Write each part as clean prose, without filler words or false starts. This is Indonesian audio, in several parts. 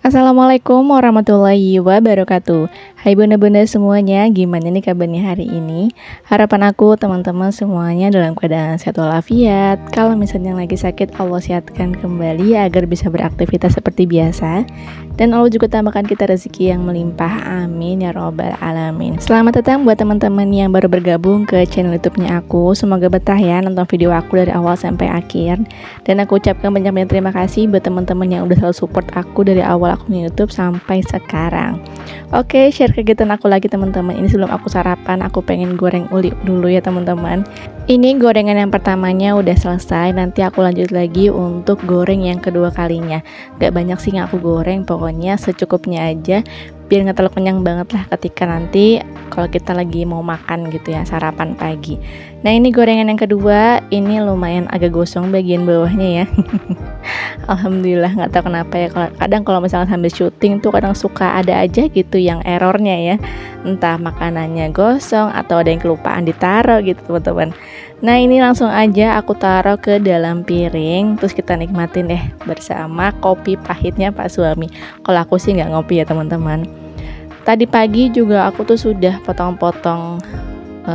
Assalamualaikum warahmatullahi wabarakatuh. Hai bunda-bunda semuanya, gimana nih kabarnya hari ini? Harapan aku teman-teman semuanya dalam keadaan sehat walafiat. Kalau misalnya lagi sakit, Allah sehatkan kembali agar bisa beraktivitas seperti biasa. Dan Allah juga tambahkan kita rezeki yang melimpah, amin ya robbal alamin. Selamat datang buat teman-teman yang baru bergabung ke channel YouTube-nya aku. Semoga betah ya nonton video aku dari awal sampai akhir. Dan aku ucapkan banyak-banyak terima kasih buat teman-teman yang udah selalu support aku dari awal akun YouTube sampai sekarang. Oke, share kegiatan aku lagi teman-teman. Ini sebelum aku sarapan, aku pengen goreng uli dulu ya teman-teman. Ini gorengan yang pertamanya udah selesai. Nanti aku lanjut lagi untuk goreng yang kedua kalinya. Gak banyak sih yang aku goreng, pokoknya secukupnya aja, biar nggak terlalu kenyang banget lah ketika nanti kalau kita lagi mau makan gitu ya, sarapan pagi. Nah ini gorengan yang kedua, ini lumayan agak gosong bagian bawahnya ya. Alhamdulillah, nggak tahu kenapa ya, kadang kalau misalnya sambil syuting tuh kadang suka ada aja gitu yang errornya ya, entah makanannya gosong atau ada yang kelupaan ditaruh gitu teman-teman. Nah ini langsung aja aku taruh ke dalam piring, terus kita nikmatin deh bersama kopi pahitnya Pak Suami. Kalau aku sih nggak ngopi ya teman-teman. Tadi pagi juga aku tuh sudah potong-potong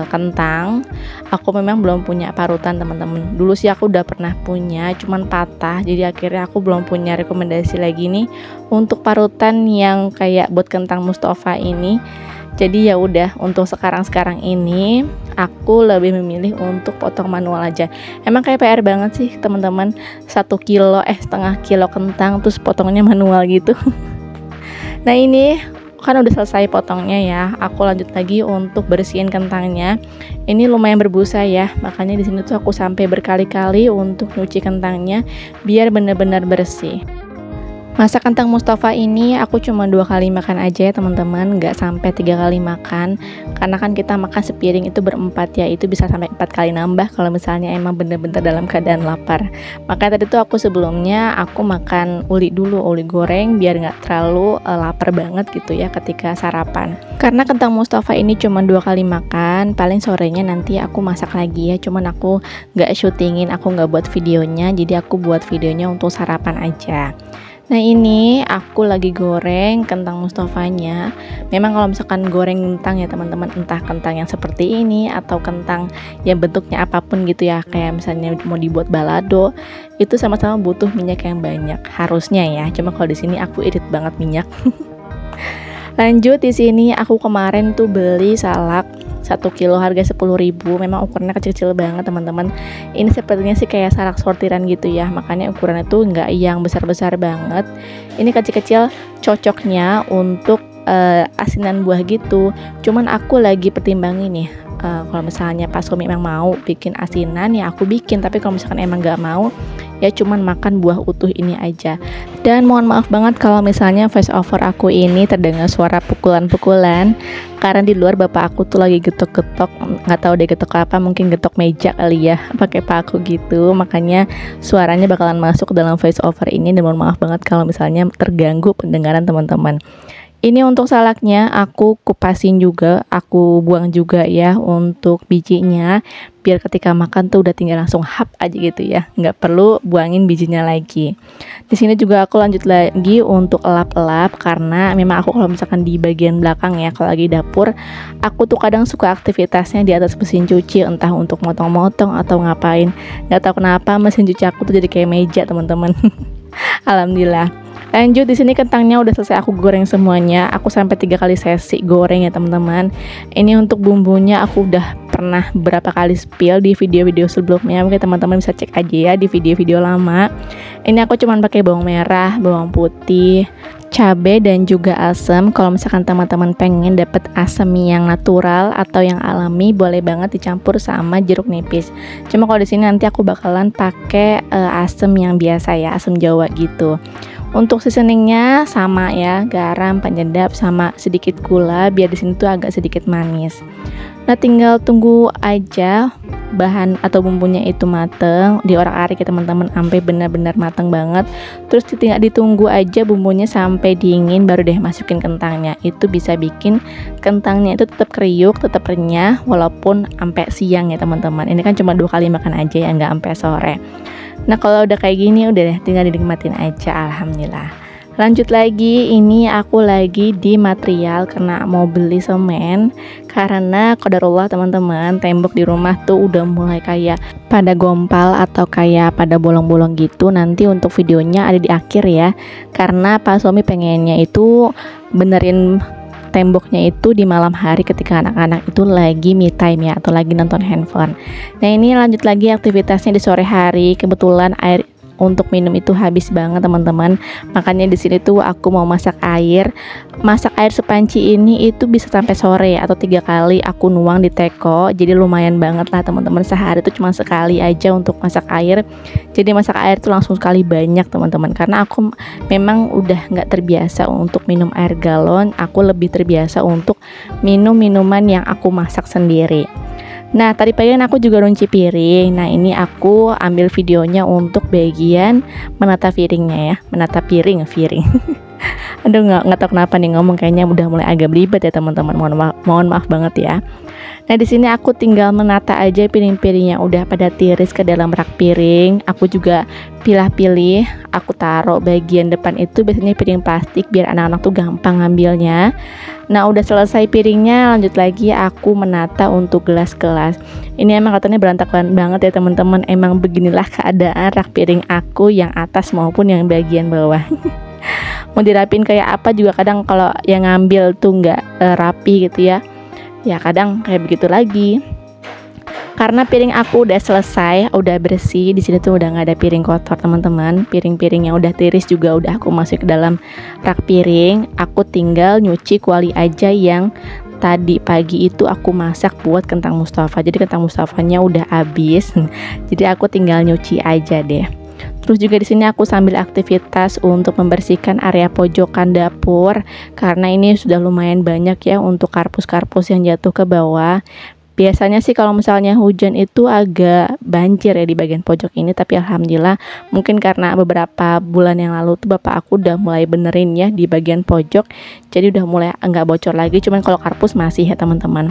kentang. Aku memang belum punya parutan teman-teman. Dulu sih aku udah pernah punya, cuman patah. Jadi akhirnya aku belum punya rekomendasi lagi nih untuk parutan yang kayak buat kentang Mustafa ini. Jadi ya udah, untuk sekarang ini aku lebih memilih untuk potong manual aja. Emang kayak PR banget sih teman-teman, 1,5 kilo kentang terus potongnya manual gitu. Nah ini kan udah selesai potongnya ya. Aku lanjut lagi untuk bersihin kentangnya. Ini lumayan berbusa ya, makanya di sini tuh aku sampai berkali-kali untuk nyuci kentangnya biar benar-benar bersih. Masak kentang Mustafa ini aku cuma 2 kali makan aja ya teman-teman, nggak sampai 3 kali makan, karena kan kita makan sepiring itu berempat ya, itu bisa sampai 4 kali nambah kalau misalnya emang bener-bener dalam keadaan lapar. Makanya tadi tuh aku sebelumnya aku makan uli dulu, uli goreng biar nggak terlalu lapar banget gitu ya ketika sarapan. Karena kentang Mustafa ini cuma 2 kali makan, paling sorenya nanti aku masak lagi ya, cuman aku nggak syutingin, aku nggak buat videonya, jadi aku buat videonya untuk sarapan aja. Nah ini aku lagi goreng kentang Mustafanya. Memang kalau misalkan goreng kentang ya teman-teman, entah kentang yang seperti ini atau kentang yang bentuknya apapun gitu ya, kayak misalnya mau dibuat balado, itu sama-sama butuh minyak yang banyak harusnya ya. Cuma kalau di sini aku irit banget minyak. Lanjut di sini aku kemarin tuh beli salak 1 kilo harga 10.000. Memang ukurannya kecil-kecil banget teman-teman. Ini sepertinya sih kayak salak sortiran gitu ya, makanya ukurannya tuh nggak yang besar-besar banget. Ini kecil-kecil, cocoknya untuk asinan buah gitu. Cuman aku lagi pertimbangin nih, kalau misalnya pas suami emang mau bikin asinan ya aku bikin, tapi kalau misalkan emang nggak mau ya cuman makan buah utuh ini aja. Dan mohon maaf banget kalau misalnya voice over aku ini terdengar suara pukulan-pukulan, karena di luar bapak aku tuh lagi getok-getok, nggak tahu deh getok apa, mungkin getok meja kali ya pakai paku gitu, makanya suaranya bakalan masuk ke dalam voice over ini. Dan mohon maaf banget kalau misalnya terganggu pendengaran teman-teman. Ini untuk salaknya aku kupasin juga, aku buang juga ya untuk bijinya, biar ketika makan tuh udah tinggal langsung hap aja gitu ya, nggak perlu buangin bijinya lagi. Di sini juga aku lanjut lagi untuk elap-elap, karena memang aku kalau misalkan di bagian belakang ya, kalau lagi dapur, aku tuh kadang suka aktivitasnya di atas mesin cuci, entah untuk motong-motong atau ngapain. Nggak tahu kenapa mesin cuci aku tuh jadi kayak meja teman-teman. Alhamdulillah. Lanjut di sini kentangnya udah selesai aku goreng semuanya. Aku sampai 3 kali sesi goreng ya teman-teman. Ini untuk bumbunya aku udah pernah berapa kali spill di video-video sebelumnya. Mungkin teman-teman bisa cek aja ya di video-video lama. Ini aku cuman pakai bawang merah, bawang putih, cabai dan juga asam. Kalau misalkan teman-teman pengen dapet asam yang natural atau yang alami, boleh banget dicampur sama jeruk nipis. Cuma kalau di sini nanti aku bakalan pakai asam yang biasa ya, asam Jawa gitu. Untuk seasoningnya sama ya, garam, penyedap, sama sedikit gula biar di sini tuh agak sedikit manis. Nah tinggal tunggu aja bahan atau bumbunya itu mateng, diorak-arik ya teman-teman sampai benar-benar mateng banget. Terus tinggal ditunggu aja bumbunya sampai dingin, baru deh masukin kentangnya. Itu bisa bikin kentangnya itu tetap kriuk, tetap renyah walaupun sampai siang ya teman-teman. Ini kan cuma 2 kali makan aja ya, nggak sampai sore. Nah kalau udah kayak gini udah deh tinggal dinikmatin aja, alhamdulillah. Lanjut lagi, ini aku lagi di material karena mau beli semen. Karena qadarullah teman-teman, tembok di rumah tuh udah mulai kayak pada gompal atau kayak pada bolong-bolong gitu. Nanti untuk videonya ada di akhir ya. Karena Pak suami pengennya itu benerin temboknya itu di malam hari ketika anak-anak itu lagi me time ya, atau lagi nonton handphone. Nah, ini lanjut lagi aktivitasnya di sore hari. Kebetulan air untuk minum itu habis banget teman-teman, makanya di sini tuh aku mau masak air sepanci ini itu bisa sampai sore atau 3 kali aku nuang di teko, jadi lumayan banget lah teman-teman. Sehari tuh cuma sekali aja untuk masak air, jadi masak air tuh langsung sekali banyak teman-teman, karena aku memang udah nggak terbiasa untuk minum air galon, aku lebih terbiasa untuk minum minuman yang aku masak sendiri. Nah, tadi pagi aku juga nyuci piring. Nah, ini aku ambil videonya untuk bagian menata piringnya ya, menata piring. Aduh, nggak tahu kenapa nih ngomong, kayaknya udah mulai agak belibet ya teman-teman. Mohon maaf banget ya. Nah, di sini aku tinggal menata aja piring-piring yang udah pada tiris ke dalam rak piring. Aku juga pilih-pilih, aku taruh bagian depan itu biasanya piring plastik biar anak-anak tuh gampang ngambilnya. Nah, udah selesai piringnya, lanjut lagi aku menata untuk gelas-gelas. Ini emang katanya berantakan banget ya teman-teman. Emang beginilah keadaan rak piring aku yang atas maupun yang bagian bawah. Mau dirapin kayak apa juga kadang kalau yang ngambil tuh nggak rapi gitu ya. Ya kadang kayak begitu lagi. Karena piring aku udah selesai, udah bersih, di sini tuh udah nggak ada piring kotor teman-teman. Piring-piring yang udah tiris juga udah aku masuk ke dalam rak piring. Aku tinggal nyuci kuali aja yang tadi pagi itu aku masak buat kentang Mustafa. Jadi kentang Mustafanya udah habis. Jadi aku tinggal nyuci aja deh. Terus juga di sini aku sambil aktivitas untuk membersihkan area pojokan dapur karena ini sudah lumayan banyak ya untuk kardus-kardus yang jatuh ke bawah. Biasanya sih kalau misalnya hujan itu agak banjir ya di bagian pojok ini, tapi alhamdulillah mungkin karena beberapa bulan yang lalu tuh bapak aku udah mulai benerin ya di bagian pojok, jadi udah mulai enggak bocor lagi. Cuman kalau kardus masih ya teman-teman.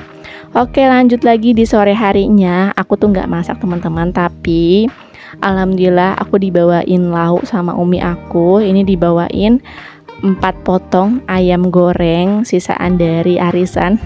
Oke, lanjut lagi di sore harinya. Aku tuh nggak masak teman-teman, tapi alhamdulillah aku dibawain lauk sama umi aku. Ini dibawain 4 potong ayam goreng sisaan dari arisan.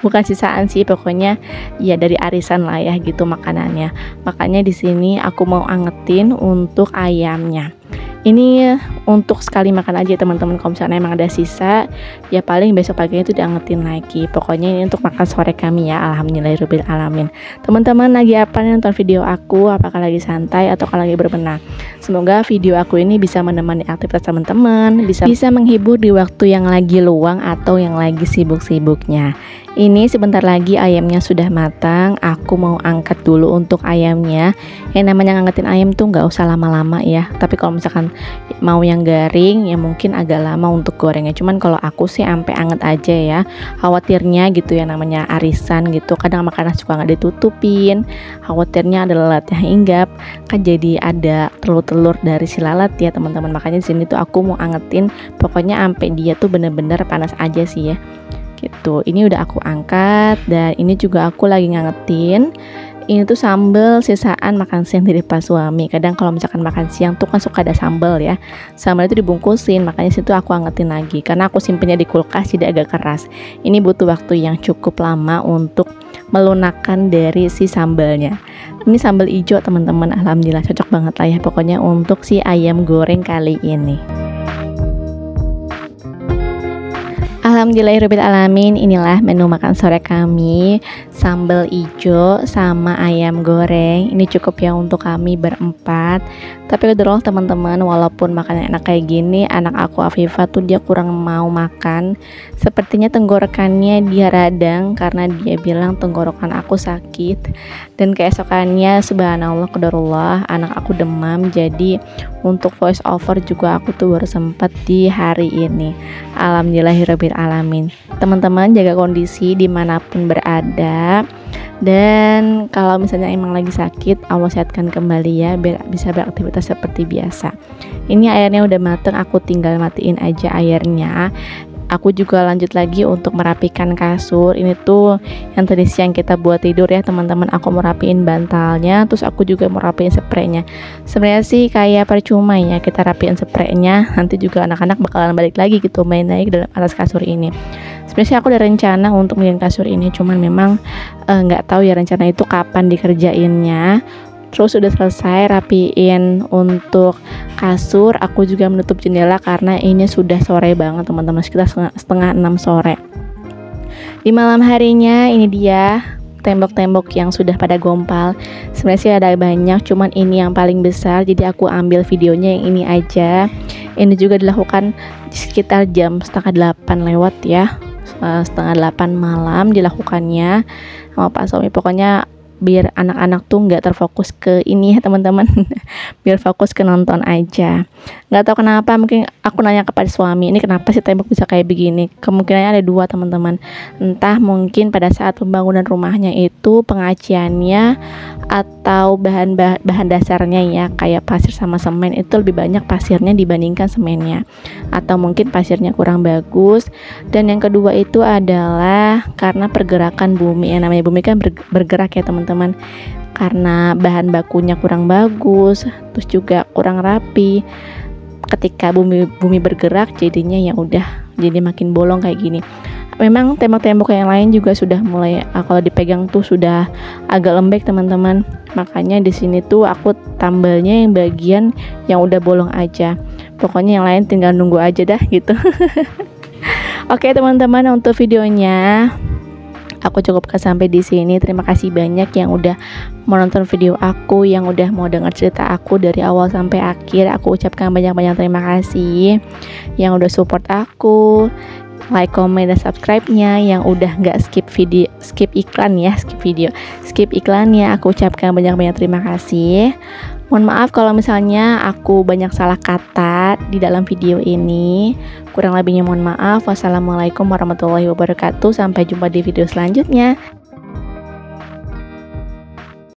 Bukan sisaan sih, pokoknya ya dari arisan lah ya gitu makanannya. Makanya di sini aku mau angetin untuk ayamnya. Ini untuk sekali makan aja teman-teman. Kalau misalnya emang ada sisa, ya paling besok paginya itu diangetin lagi. Pokoknya ini untuk makan sore kami ya, alhamdulillahirabbil alamin. Teman-teman lagi apa nih nonton video aku? Apakah lagi santai atau lagi berbenah? Semoga video aku ini bisa menemani aktivitas teman-teman, bisa menghibur di waktu yang lagi luang atau yang lagi sibuk-sibuknya. Ini sebentar lagi ayamnya sudah matang. Aku mau angkat dulu untuk ayamnya. Yang namanya ngangetin ayam tuh nggak usah lama-lama ya. Tapi kalau misalkan mau yang garing ya mungkin agak lama untuk gorengnya. Cuman kalau aku sih sampai anget aja ya. Khawatirnya gitu ya, namanya arisan gitu. Kadang makanan suka nggak ditutupin. Khawatirnya ada lalatnya hinggap. Kan jadi ada telur-telur dari si lalat ya teman-teman. Makanya di sini tuh aku mau angetin. Pokoknya sampai dia tuh bener-bener panas aja sih ya. Gitu. Ini udah aku angkat dan ini juga aku lagi ngangetin. Ini tuh sambal sisaan makan siang dari Pak suami. Kadang kalau misalkan makan siang tuh kan suka ada sambal ya. Sambal itu dibungkusin, makanya situ aku angetin lagi. Karena aku simpennya di kulkas jadi agak keras. Ini butuh waktu yang cukup lama untuk melunakkan dari si sambalnya. Ini sambal hijau teman-teman, alhamdulillah cocok banget lah ya pokoknya untuk si ayam goreng kali ini. Alhamdulillahirabbil alamin, inilah menu makan sore kami. Sambal ijo sama ayam goreng. Ini cukup ya untuk kami berempat. Tapi kedua teman-teman, walaupun makannya enak kayak gini, anak aku Afifah tuh dia kurang mau makan. Sepertinya tenggorokannya dia radang karena dia bilang tenggorokan aku sakit. Dan keesokannya subhanallah qadarullah anak aku demam. Jadi untuk voice over juga aku tuh baru sempat di hari ini. Alhamdulillahirabbil alamin. Teman-teman jaga kondisi dimanapun berada. Dan kalau misalnya emang lagi sakit, Allah sehatkan kembali ya biar bisa beraktivitas seperti biasa. Ini airnya udah mateng, aku tinggal matiin aja airnya. aku juga lanjut lagi untuk merapikan kasur. Ini tuh yang tadi siang kita buat tidur ya teman-teman. Aku mau rapiin bantalnya, terus aku juga mau rapiin spraynya. Sebenarnya sih kayak percuma ya kita rapiin spraynya, nanti juga anak-anak bakalan balik lagi gitu main naik dalam atas kasur ini. Sebenarnya sih aku ada rencana untuk bikin kasur ini, cuman memang nggak tahu ya rencana itu kapan dikerjainnya. Terus udah selesai rapiin untuk kasur, aku juga menutup jendela karena ini sudah sore banget teman-teman, sekitar setengah 6 sore. Di malam harinya ini dia tembok-tembok yang sudah pada gompal. Sebenarnya sih ada banyak, cuman ini yang paling besar, jadi aku ambil videonya yang ini aja. Ini juga dilakukan sekitar jam setengah 8 lewat ya, setengah 8 malam dilakukannya sama Pak Suami. Pokoknya biar anak-anak tuh nggak terfokus ke ini ya teman-teman, biar fokus ke nonton aja. Nggak tahu kenapa, mungkin aku nanya kepada suami, ini kenapa sih tembok bisa kayak begini? Kemungkinannya ada dua teman-teman, entah mungkin pada saat pembangunan rumahnya itu pengaciannya atau bahan dasarnya ya kayak pasir sama semen itu lebih banyak pasirnya dibandingkan semennya, atau mungkin pasirnya kurang bagus. Dan yang kedua itu adalah karena pergerakan bumi, yang namanya bumi kan bergerak ya teman-teman, karena bahan bakunya kurang bagus, terus juga kurang rapi. Ketika bumi bergerak jadinya ya udah jadi makin bolong kayak gini. Memang tembok-tembok yang lain juga sudah mulai kalau dipegang tuh sudah agak lembek teman-teman. Makanya di sini tuh aku tambalnya yang bagian yang udah bolong aja. Pokoknya yang lain tinggal nunggu aja dah gitu. Oke teman-teman, untuk videonya aku cukupkan sampai di sini. Terima kasih banyak yang udah menonton video aku, yang udah mau dengar cerita aku dari awal sampai akhir. Aku ucapkan banyak-banyak terima kasih yang udah support aku, like, comment, dan subscribe-nya, yang udah nggak skip iklannya. Aku ucapkan banyak-banyak terima kasih. Mohon maaf kalau misalnya aku banyak salah kata di dalam video ini. Kurang lebihnya mohon maaf. Wassalamualaikum warahmatullahi wabarakatuh. Sampai jumpa di video selanjutnya.